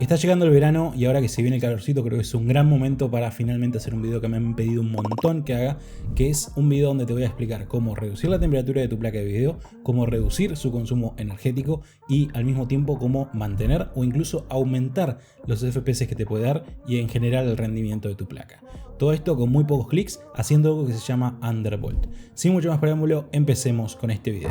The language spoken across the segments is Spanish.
Está llegando el verano y ahora que se viene el calorcito creo que es un gran momento para finalmente hacer un video que me han pedido un montón que haga, que es un video donde te voy a explicar cómo reducir la temperatura de tu placa de video, cómo reducir su consumo energético y al mismo tiempo cómo mantener o incluso aumentar los FPS que te puede dar y en general el rendimiento de tu placa. Todo esto con muy pocos clics haciendo algo que se llama Undervolt. Sin mucho más preámbulo, empecemos con este video.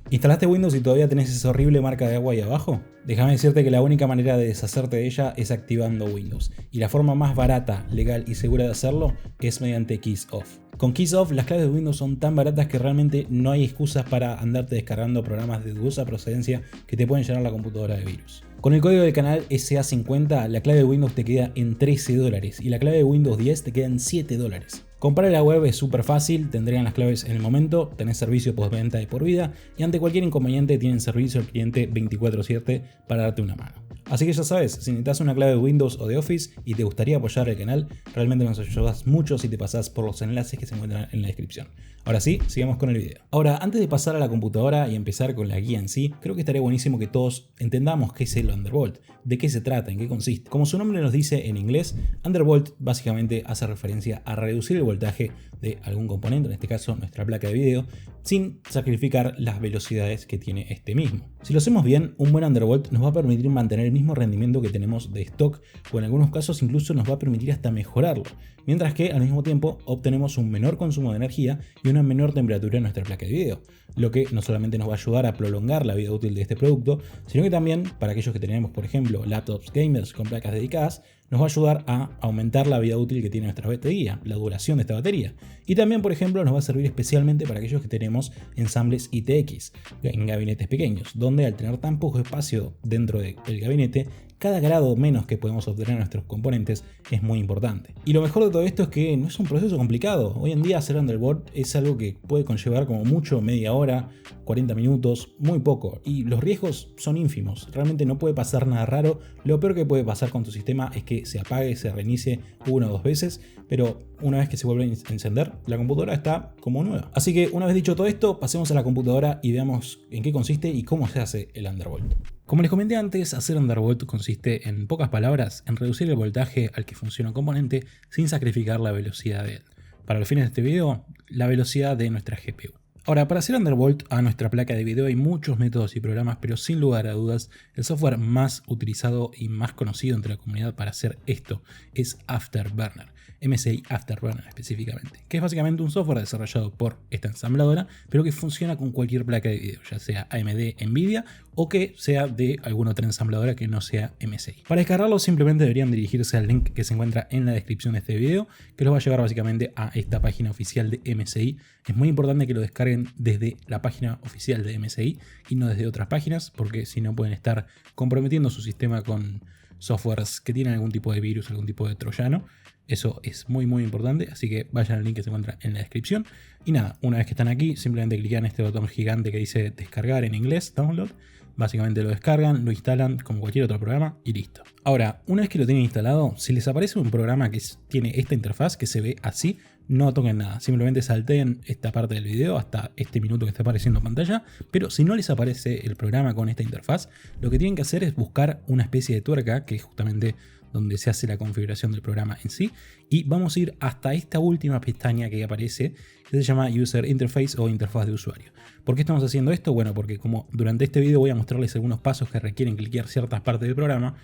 ¿Instalaste Windows y todavía tenés esa horrible marca de agua ahí abajo? Déjame decirte que la única manera de deshacerte de ella es activando Windows. Y la forma más barata, legal y segura de hacerlo es mediante KeysOff. Con KeysOff las claves de Windows son tan baratas que realmente no hay excusas para andarte descargando programas de dudosa procedencia que te pueden llenar la computadora de virus. Con el código del canal SA50 la clave de Windows te queda en $13 y la clave de Windows 10 te queda en $7. Comprar en la web es súper fácil, te entregan las claves en el momento, tenés servicio postventa de por vida y ante cualquier inconveniente tienen servicio al cliente 24/7 para darte una mano. Así que ya sabes, si necesitas una clave de Windows o de Office y te gustaría apoyar el canal, realmente nos ayudas mucho si te pasás por los enlaces que se encuentran en la descripción. Ahora sí, sigamos con el video. Ahora, antes de pasar a la computadora y empezar con la guía en sí, creo que estaría buenísimo que todos entendamos qué es el Undervolt, de qué se trata, en qué consiste. Como su nombre nos dice en inglés, Undervolt básicamente hace referencia a reducir el voltaje de algún componente, en este caso nuestra placa de video, sin sacrificar las velocidades que tiene este mismo. Si lo hacemos bien, un buen Undervolt nos va a permitir mantener el mismo rendimiento que tenemos de stock o en algunos casos incluso nos va a permitir hasta mejorarlo, mientras que al mismo tiempo obtenemos un menor consumo de energía y una menor temperatura en nuestra placa de video, lo que no solamente nos va a ayudar a prolongar la vida útil de este producto, sino que también para aquellos que tenemos por ejemplo laptops gamers con placas dedicadas, nos va a ayudar a aumentar la vida útil que tiene nuestra batería, la duración de esta batería. Y también, por ejemplo, nos va a servir especialmente para aquellos que tenemos ensambles ITX en gabinetes pequeños, donde al tener tan poco espacio dentro del gabinete, cada grado menos que podemos obtener en nuestros componentes es muy importante. Y lo mejor de todo esto es que no es un proceso complicado. Hoy en día hacer Undervolt es algo que puede conllevar como mucho media hora, 40 minutos, muy poco. Y los riesgos son ínfimos. Realmente no puede pasar nada raro. Lo peor que puede pasar con tu sistema es que se apague, se reinicie una o dos veces, pero una vez que se vuelve a encender, la computadora está como nueva. Así que una vez dicho todo esto, pasemos a la computadora y veamos en qué consiste y cómo se hace el Undervolt. Como les comenté antes, hacer Undervolt consiste en pocas palabras en reducir el voltaje al que funciona un componente sin sacrificar la velocidad de él. Para los fines de este video, la velocidad de nuestra GPU. Ahora, para hacer Undervolt a nuestra placa de video hay muchos métodos y programas, pero sin lugar a dudas, el software más utilizado y más conocido entre la comunidad para hacer esto es Afterburner, MSI Afterburner específicamente, que es básicamente un software desarrollado por esta ensambladora, pero que funciona con cualquier placa de video, ya sea AMD, Nvidia o que sea de alguna otra ensambladora que no sea MSI. Para descargarlo simplemente deberían dirigirse al link que se encuentra en la descripción de este video, que los va a llevar básicamente a esta página oficial de MSI. Es muy importante que lo descarguen desde la página oficial de MSI y no desde otras páginas, porque si no pueden estar comprometiendo su sistema con softwares que tienen algún tipo de virus, algún tipo de troyano. Eso es muy importante, así que vayan al link que se encuentra en la descripción. Y nada, una vez que están aquí, simplemente clican en este botón gigante que dice descargar en inglés, download. Básicamente lo descargan, lo instalan como cualquier otro programa y listo. Ahora, una vez que lo tienen instalado, si les aparece un programa que tiene esta interfaz que se ve así, no toquen nada, simplemente salteen esta parte del video hasta este minuto que está apareciendo en pantalla, pero si no les aparece el programa con esta interfaz, lo que tienen que hacer es buscar una especie de tuerca, que es justamente donde se hace la configuración del programa en sí, y vamos a ir hasta esta última pestaña que aparece, que se llama User Interface o interfaz de usuario. ¿Por qué estamos haciendo esto? Bueno, porque como durante este video voy a mostrarles algunos pasos que requieren cliquear ciertas partes del programa,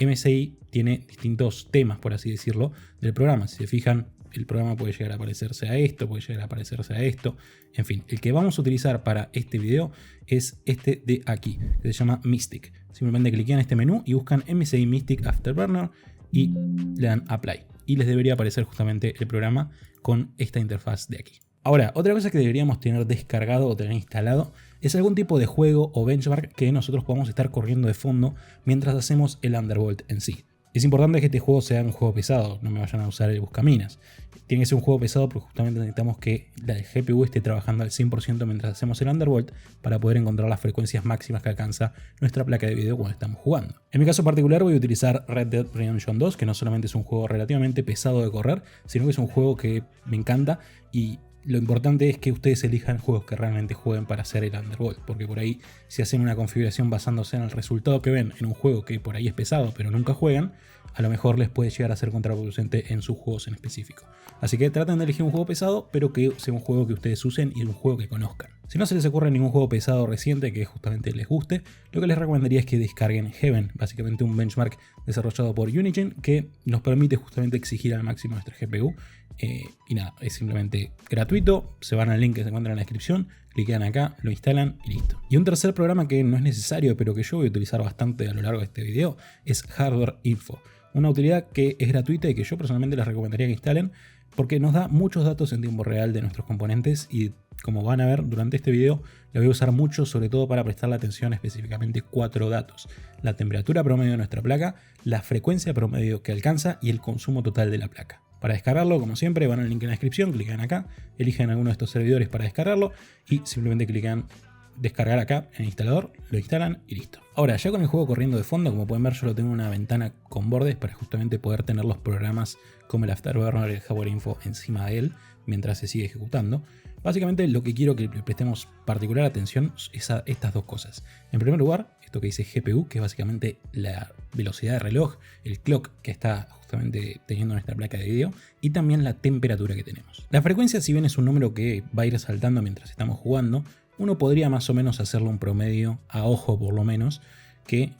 MSI tiene distintos temas, por así decirlo, del programa. Si se fijan, el programa puede llegar a parecerse a esto, puede llegar a parecerse a esto. En fin, el que vamos a utilizar para este video es este de aquí, que se llama Mystic. Simplemente cliquean en este menú y buscan MSI Mystic Afterburner y le dan Apply. Y les debería aparecer justamente el programa con esta interfaz de aquí. Ahora, otra cosa que deberíamos tener descargado o tener instalado es algún tipo de juego o benchmark que nosotros podamos estar corriendo de fondo mientras hacemos el Undervolt en sí. Es importante que este juego sea un juego pesado, no me vayan a usar el buscaminas. Tiene que ser un juego pesado porque justamente necesitamos que la GPU esté trabajando al 100% mientras hacemos el Undervolt para poder encontrar las frecuencias máximas que alcanza nuestra placa de video cuando estamos jugando. En mi caso particular voy a utilizar Red Dead Redemption 2, que no solamente es un juego relativamente pesado de correr, sino que es un juego que me encanta y Lo importante es que ustedes elijan juegos que realmente jueguen para hacer el Underworld, porque por ahí si hacen una configuración basándose en el resultado que ven en un juego que por ahí es pesado pero nunca juegan, a lo mejor les puede llegar a ser contraproducente en sus juegos en específico. Así que traten de elegir un juego pesado, pero que sea un juego que ustedes usen y un juego que conozcan. Si no se les ocurre ningún juego pesado reciente que justamente les guste, lo que les recomendaría es que descarguen Heaven, básicamente un benchmark desarrollado por Unigine que nos permite justamente exigir al máximo nuestra GPU. Y nada, es simplemente gratuito, se van al link que se encuentra en la descripción, clican acá, lo instalan y listo. Y un tercer programa que no es necesario, pero que yo voy a utilizar bastante a lo largo de este video, es Hardware Info. Una utilidad que es gratuita y que yo personalmente les recomendaría que instalen porque nos da muchos datos en tiempo real de nuestros componentes y como van a ver durante este video lo voy a usar mucho, sobre todo para prestarle atención a específicamente 4 datos: la temperatura promedio de nuestra placa, la frecuencia promedio que alcanza y el consumo total de la placa. Para descargarlo, como siempre, van al link en la descripción, clican acá, eligen alguno de estos servidores para descargarlo y simplemente clican descargar acá en el instalador, lo instalan y listo. Ahora, ya con el juego corriendo de fondo, como pueden ver, yo lo tengo en una ventana con bordes para justamente poder tener los programas como el Afterburner y el Hardware Info encima de él mientras se sigue ejecutando. Básicamente lo que quiero que le prestemos particular atención es a estas dos cosas. En primer lugar, esto que dice GPU, que es básicamente la velocidad de reloj, el clock que está justamente teniendo nuestra placa de video, y también la temperatura que tenemos. La frecuencia, si bien es un número que va a ir saltando mientras estamos jugando, uno podría más o menos hacerle un promedio a ojo por lo menos que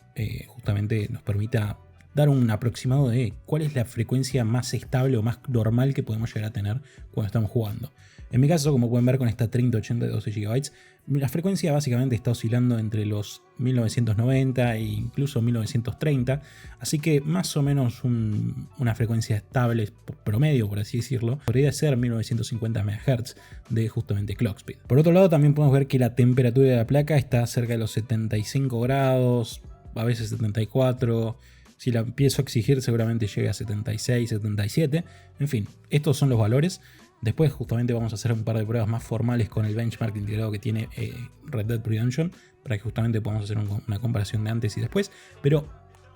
justamente nos permita dar un aproximado de cuál es la frecuencia más estable o más normal que podemos llegar a tener cuando estamos jugando. En mi caso, como pueden ver con esta 3080 de 12 GB, la frecuencia básicamente está oscilando entre los 1990 e incluso 1930, así que más o menos una frecuencia estable promedio, por así decirlo, podría ser 1950 MHz de justamente clock speed. Por otro lado, también podemos ver que la temperatura de la placa está cerca de los 75 grados, a veces 74. Si la empiezo a exigir seguramente llegue a 76, 77. En fin, estos son los valores. Después justamente vamos a hacer un par de pruebas más formales con el benchmark integrado que tiene Red Dead Redemption para que justamente podamos hacer una comparación de antes y después. Pero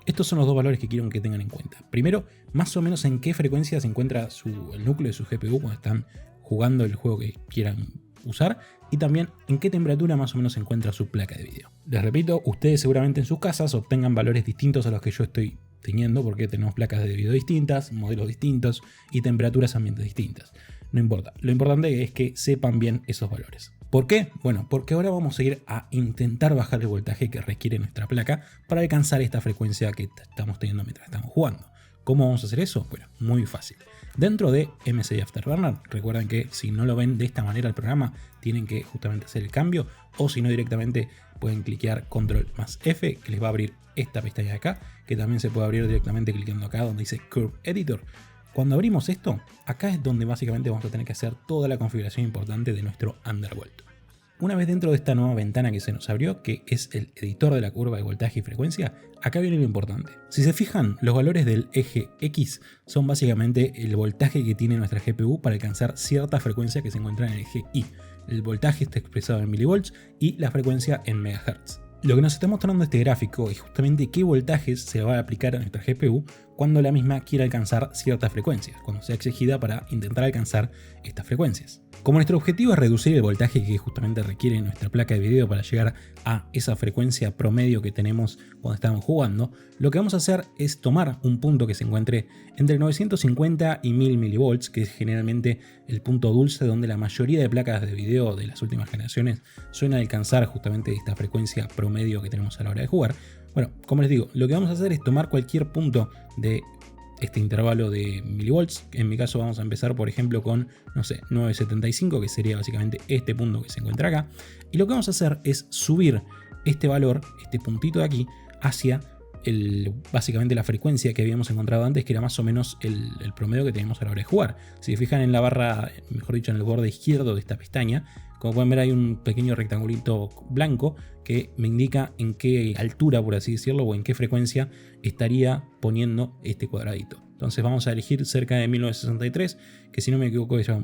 estos son los dos valores que quiero que tengan en cuenta. Primero, más o menos en qué frecuencia se encuentra el núcleo de su GPU cuando están jugando el juego que quieran usar, y también en qué temperatura más o menos se encuentra su placa de video. Les repito, ustedes seguramente en sus casas obtengan valores distintos a los que yo estoy teniendo porque tenemos placas de video distintas, modelos distintos y temperaturas ambientes distintas. No importa, lo importante es que sepan bien esos valores. ¿Por qué? Bueno, porque ahora vamos a ir a intentar bajar el voltaje que requiere nuestra placa para alcanzar esta frecuencia que estamos teniendo mientras estamos jugando. ¿Cómo vamos a hacer eso? Bueno, muy fácil. Dentro de MSI Afterburner, recuerden que si no lo ven de esta manera el programa, tienen que justamente hacer el cambio, o si no directamente pueden cliquear Control más F, que les va a abrir esta pestaña de acá, que también se puede abrir directamente clicando acá donde dice Curve Editor. Cuando abrimos esto, acá es donde básicamente vamos a tener que hacer toda la configuración importante de nuestro Underworld. Una vez dentro de esta nueva ventana que se nos abrió, que es el editor de la curva de voltaje y frecuencia, acá viene lo importante. Si se fijan, los valores del eje X son básicamente el voltaje que tiene nuestra GPU para alcanzar cierta frecuencia que se encuentra en el eje Y. El voltaje está expresado en milivolts y la frecuencia en megahertz. Lo que nos está mostrando este gráfico es justamente qué voltajes se va a aplicar a nuestra GPU cuando la misma quiera alcanzar ciertas frecuencias, cuando sea exigida para intentar alcanzar estas frecuencias. Como nuestro objetivo es reducir el voltaje que justamente requiere nuestra placa de video para llegar a esa frecuencia promedio que tenemos cuando estamos jugando, lo que vamos a hacer es tomar un punto que se encuentre entre 950 y 1000 milivolts, que es generalmente el punto dulce donde la mayoría de placas de video de las últimas generaciones suelen alcanzar justamente esta frecuencia promedio que tenemos a la hora de jugar. Bueno, como les digo, lo que vamos a hacer es tomar cualquier punto de este intervalo de milivolts. En mi caso vamos a empezar por ejemplo con, no sé, 975, que sería básicamente este punto que se encuentra acá. Y lo que vamos a hacer es subir este valor, este puntito de aquí, hacia básicamente la frecuencia que habíamos encontrado antes, que era más o menos el promedio que teníamos a la hora de jugar. Si se fijan en la barra, mejor dicho en el borde izquierdo de esta pestaña, como pueden ver hay un pequeño rectangulito blanco que me indica en qué altura, por así decirlo, o en qué frecuencia estaría poniendo este cuadradito. Entonces vamos a elegir cerca de 1963, que si no me equivoco era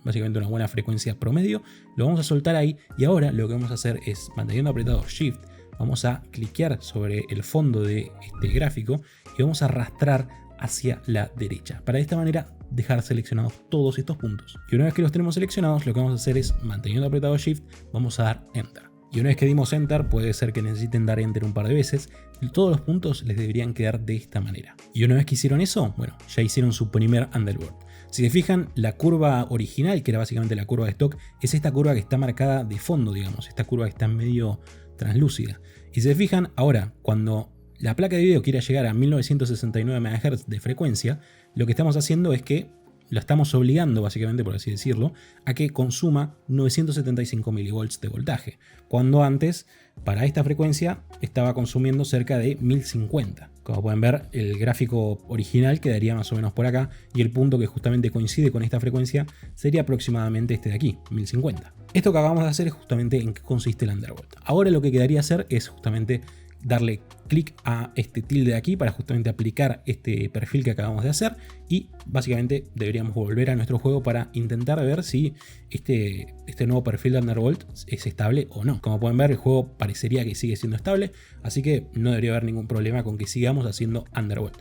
básicamente una buena frecuencia promedio. Lo vamos a soltar ahí y ahora lo que vamos a hacer es, manteniendo apretado Shift, vamos a cliquear sobre el fondo de este gráfico y vamos a arrastrar hacia la derecha. Para de esta manera dejar seleccionados todos estos puntos. Y una vez que los tenemos seleccionados, lo que vamos a hacer es, manteniendo apretado Shift, vamos a dar Enter. Y una vez que dimos Enter, puede ser que necesiten dar Enter un par de veces, y todos los puntos les deberían quedar de esta manera. Y una vez que hicieron eso, bueno, ya hicieron su primer Underworld. Si se fijan, la curva original, que era básicamente la curva de stock, es esta curva que está marcada de fondo, digamos, esta curva que está medio translúcida. Y si se fijan, ahora, cuando la placa de video quiera llegar a 1969 MHz de frecuencia, lo que estamos haciendo es que lo estamos obligando, básicamente, por así decirlo, a que consuma 975 milivolts de voltaje, cuando antes, para esta frecuencia, estaba consumiendo cerca de 1050. Como pueden ver, el gráfico original quedaría más o menos por acá, y el punto que justamente coincide con esta frecuencia sería aproximadamente este de aquí, 1050. Esto que acabamos de hacer es justamente en qué consiste el Underworld. Ahora lo que quedaría hacer es justamente darle clic a este tilde de aquí para justamente aplicar este perfil que acabamos de hacer, y básicamente deberíamos volver a nuestro juego para intentar ver si este nuevo perfil de Underworld es estable o no. Como pueden ver, el juego parecería que sigue siendo estable, así que no debería haber ningún problema con que sigamos haciendo Underworld.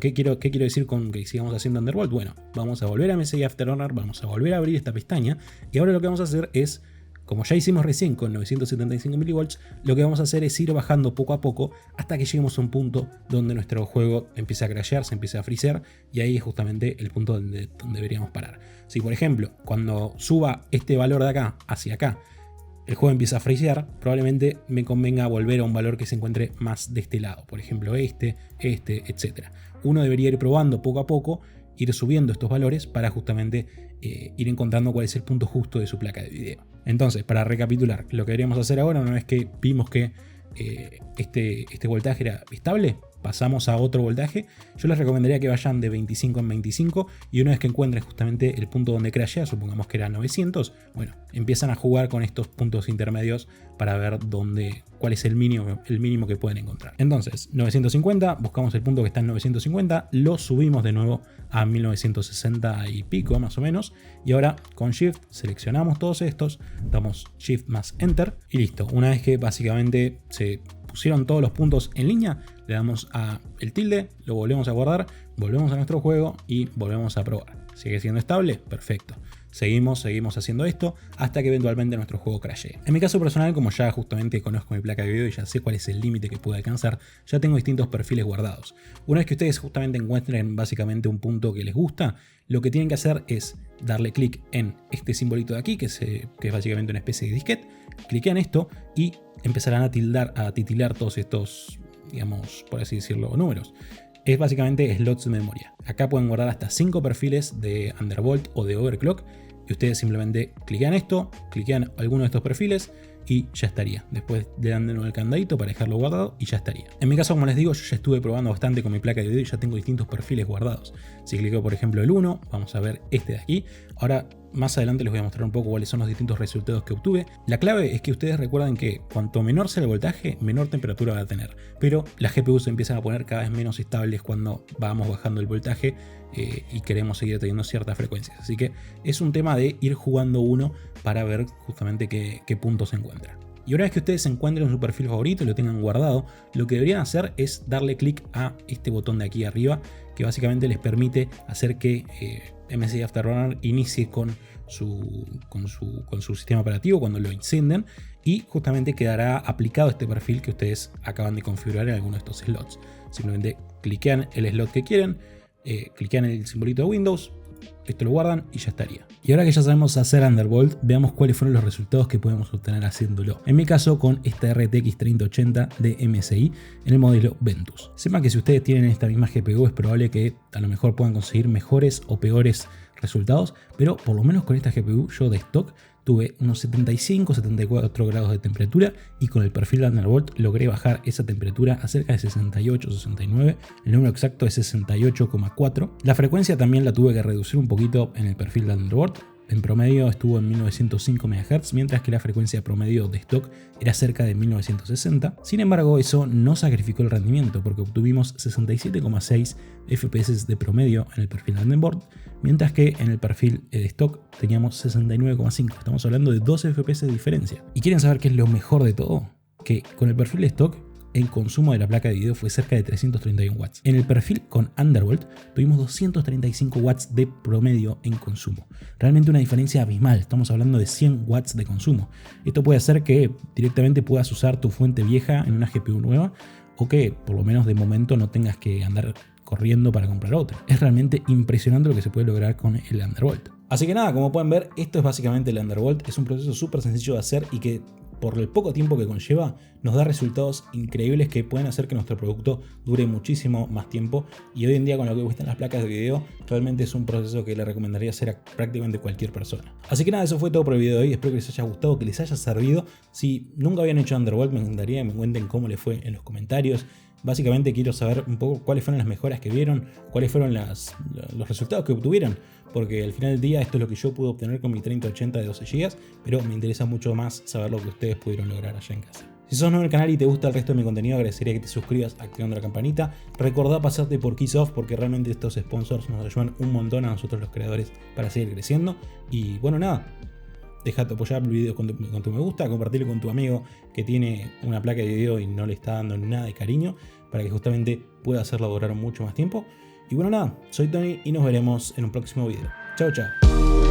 ¿Qué quiero decir con que sigamos haciendo Underworld? Bueno, vamos a volver a MSI Afterburner, vamos a volver a abrir esta pestaña, y ahora lo que vamos a hacer es, como ya hicimos recién con 975 milivolts, lo que vamos a hacer es ir bajando poco a poco hasta que lleguemos a un punto donde nuestro juego empiece a crashear, se empiece a frisear, y ahí es justamente el punto donde deberíamos parar. Si por ejemplo, cuando suba este valor de acá hacia acá, el juego empieza a frisear, probablemente me convenga volver a un valor que se encuentre más de este lado, por ejemplo este, etc. Uno debería ir probando poco a poco, ir subiendo estos valores para justamente ir encontrando cuál es el punto justo de su placa de video. Entonces, para recapitular, lo que deberíamos hacer ahora, una vez que vimos que este voltaje era estable, pasamos a otro voltaje. Yo les recomendaría que vayan de 25 en 25, y una vez que encuentren justamente el punto donde crashea, supongamos que era 900, bueno, empiezan a jugar con estos puntos intermedios para ver cuál es el mínimo que pueden encontrar. Entonces, 950, buscamos el punto que está en 950, lo subimos de nuevo a 1960 y pico más o menos, y ahora con Shift seleccionamos todos estos, damos Shift más Enter y listo. Una vez que básicamente se pusieron todos los puntos en línea, le damos a el tilde, lo volvemos a guardar, volvemos a nuestro juego y volvemos a probar. ¿Sigue siendo estable? Perfecto. Seguimos haciendo esto hasta que eventualmente nuestro juego crashee. En mi caso personal, como ya justamente conozco mi placa de video y ya sé cuál es el límite que puedo alcanzar, ya tengo distintos perfiles guardados. Una vez que ustedes justamente encuentren básicamente un punto que les gusta, lo que tienen que hacer es darle clic en este simbolito de aquí, que es básicamente una especie de disquete. Cliquean esto y empezarán a titilar todos estos, digamos, por así decirlo, números. Es básicamente slots de memoria. Acá pueden guardar hasta 5 perfiles de Undervolt o de Overclock, y ustedes simplemente cliquean esto, cliquean alguno de estos perfiles y ya estaría. Después le dan de nuevo el candadito para dejarlo guardado y ya estaría. En mi caso, como les digo, yo ya estuve probando bastante con mi placa de video y ya tengo distintos perfiles guardados. Si clico por ejemplo el 1, vamos a ver este de aquí. Ahora más adelante les voy a mostrar un poco cuáles son los distintos resultados que obtuve. La clave es que ustedes recuerden que cuanto menor sea el voltaje, menor temperatura va a tener. Pero las GPUs se empiezan a poner cada vez menos estables cuando vamos bajando el voltaje y queremos seguir teniendo ciertas frecuencias. Así que es un tema de ir jugando uno para ver justamente qué punto se encuentra. Y una vez que ustedes encuentren su perfil favorito y lo tengan guardado, lo que deberían hacer es darle clic a este botón de aquí arriba, que básicamente les permite hacer que MSI Afterburner inicie con su sistema operativo cuando lo encienden, y justamente quedará aplicado este perfil que ustedes acaban de configurar en alguno de estos slots. Simplemente cliquean el slot que quieren, cliquean el simbolito de Windows, esto lo guardan y ya estaría. Y ahora que ya sabemos hacer Undervolt, veamos cuáles fueron los resultados que podemos obtener haciéndolo. En mi caso, con esta RTX 3080 de MSI en el modelo Ventus. Sepan que si ustedes tienen esta misma GPU, es probable que a lo mejor puedan conseguir mejores o peores resultados, pero por lo menos con esta GPU yo de stock tuve unos 75-74 grados de temperatura, y con el perfil de Undervolt logré bajar esa temperatura a cerca de 68-69, el número exacto es 68,4. La frecuencia también la tuve que reducir un poquito en el perfil de Undervolt. En promedio estuvo en 1905 MHz, mientras que la frecuencia promedio de stock era cerca de 1960. Sin embargo, eso no sacrificó el rendimiento, porque obtuvimos 67,6 FPS de promedio en el perfil de Undervolt, mientras que en el perfil de stock teníamos 69,5. Estamos hablando de 12 FPS de diferencia. ¿Y quieren saber qué es lo mejor de todo? Que con el perfil de stock el consumo de la placa de video fue cerca de 331 watts. En el perfil con Undervolt tuvimos 235 watts de promedio en consumo. Realmente una diferencia abismal, estamos hablando de 100 watts de consumo. Esto puede hacer que directamente puedas usar tu fuente vieja en una GPU nueva o que por lo menos de momento no tengas que andar corriendo para comprar otra. Es realmente impresionante lo que se puede lograr con el Undervolt. Así que nada, como pueden ver, esto es básicamente el Undervolt. Es un proceso súper sencillo de hacer y que por el poco tiempo que conlleva nos da resultados increíbles que pueden hacer que nuestro producto dure muchísimo más tiempo. Y hoy en día con lo que cuestan las placas de video, realmente es un proceso que le recomendaría hacer a prácticamente cualquier persona. Así que nada, eso fue todo por el video de hoy. Espero que les haya gustado, que les haya servido. Si nunca habían hecho Undervolt, me encantaría que me cuenten cómo les fue en los comentarios. Básicamente quiero saber un poco cuáles fueron las mejoras que vieron, cuáles fueron los resultados que obtuvieron, porque al final del día esto es lo que yo pude obtener con mi 3080 de 12 GB, pero me interesa mucho más saber lo que ustedes pudieron lograr allá en casa. Si sos nuevo en el canal y te gusta el resto de mi contenido, agradecería que te suscribas activando la campanita. Recordá pasarte por Keysoft porque realmente estos sponsors nos ayudan un montón a nosotros los creadores para seguir creciendo. Y bueno, nada. Deja de apoyar el video con tu me gusta, compartirlo con tu amigo que tiene una placa de video y no le está dando nada de cariño para que justamente pueda hacerlo durar mucho más tiempo. Y bueno, nada, soy Tony y nos veremos en un próximo video. Chao, chao.